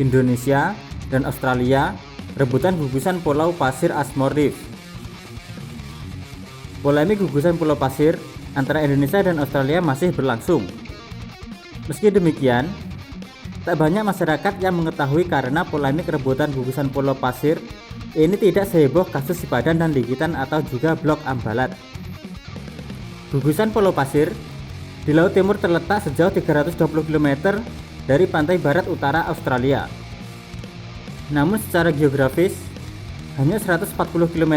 Indonesia dan Australia rebutan gugusan Pulau Pasir Ashmore Reef. Polemik gugusan Pulau Pasir antara Indonesia dan Australia masih berlangsung. Meski demikian, tak banyak masyarakat yang mengetahui karena polemik rebutan gugusan Pulau Pasir ini tidak seheboh kasus Sipadan dan Ligitan atau juga Blok Ambalat. Gugusan Pulau Pasir di Laut Timur terletak sejauh 320 km dari pantai barat utara Australia. Namun secara geografis hanya 140 km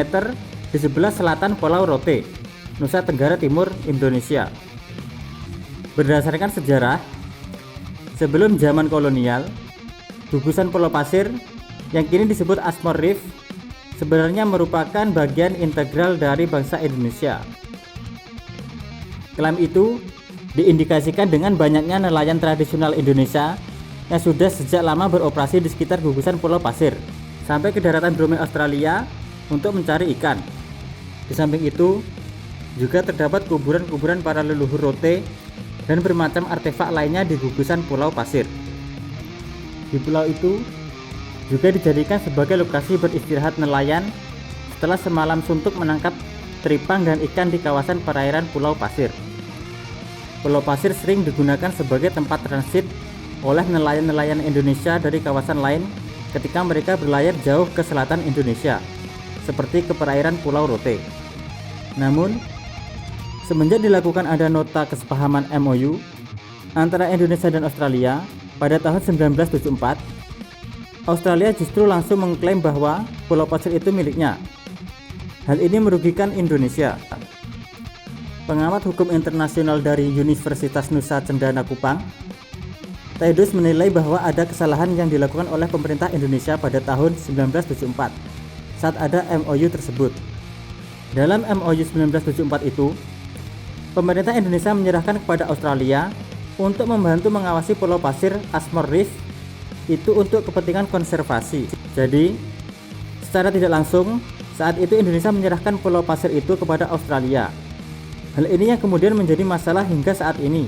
di sebelah selatan Pulau Rote, Nusa Tenggara Timur, Indonesia. Berdasarkan sejarah, sebelum zaman kolonial, gugusan Pulau Pasir yang kini disebut Ashmore Reef sebenarnya merupakan bagian integral dari bangsa Indonesia. Klaim itu diindikasikan dengan banyaknya nelayan tradisional Indonesia yang sudah sejak lama beroperasi di sekitar gugusan Pulau Pasir sampai ke daratan Brunei Australia untuk mencari ikan. Di samping itu juga terdapat kuburan-kuburan para leluhur Rote dan bermacam artefak lainnya di gugusan Pulau Pasir. Di pulau itu juga dijadikan sebagai lokasi beristirahat nelayan setelah semalam suntuk menangkap teripang dan ikan di kawasan perairan Pulau Pasir. Pulau Pasir sering digunakan sebagai tempat transit oleh nelayan-nelayan Indonesia dari kawasan lain ketika mereka berlayar jauh ke selatan Indonesia, seperti ke perairan Pulau Rote. Namun, semenjak dilakukan ada nota kesepahaman MOU antara Indonesia dan Australia pada tahun 1974, Australia justru langsung mengklaim bahwa Pulau Pasir itu miliknya. Hal ini merugikan Indonesia. Pengamat hukum internasional dari Universitas Nusa Cendana Kupang, Taidus menilai bahwa ada kesalahan yang dilakukan oleh pemerintah Indonesia pada tahun 1974 saat ada MOU tersebut. Dalam MOU 1974 itu, pemerintah Indonesia menyerahkan kepada Australia untuk membantu mengawasi Pulau Pasir Ashmore Reef itu untuk kepentingan konservasi. Jadi, secara tidak langsung, saat itu Indonesia menyerahkan Pulau Pasir itu kepada Australia. Hal ini yang kemudian menjadi masalah hingga saat ini.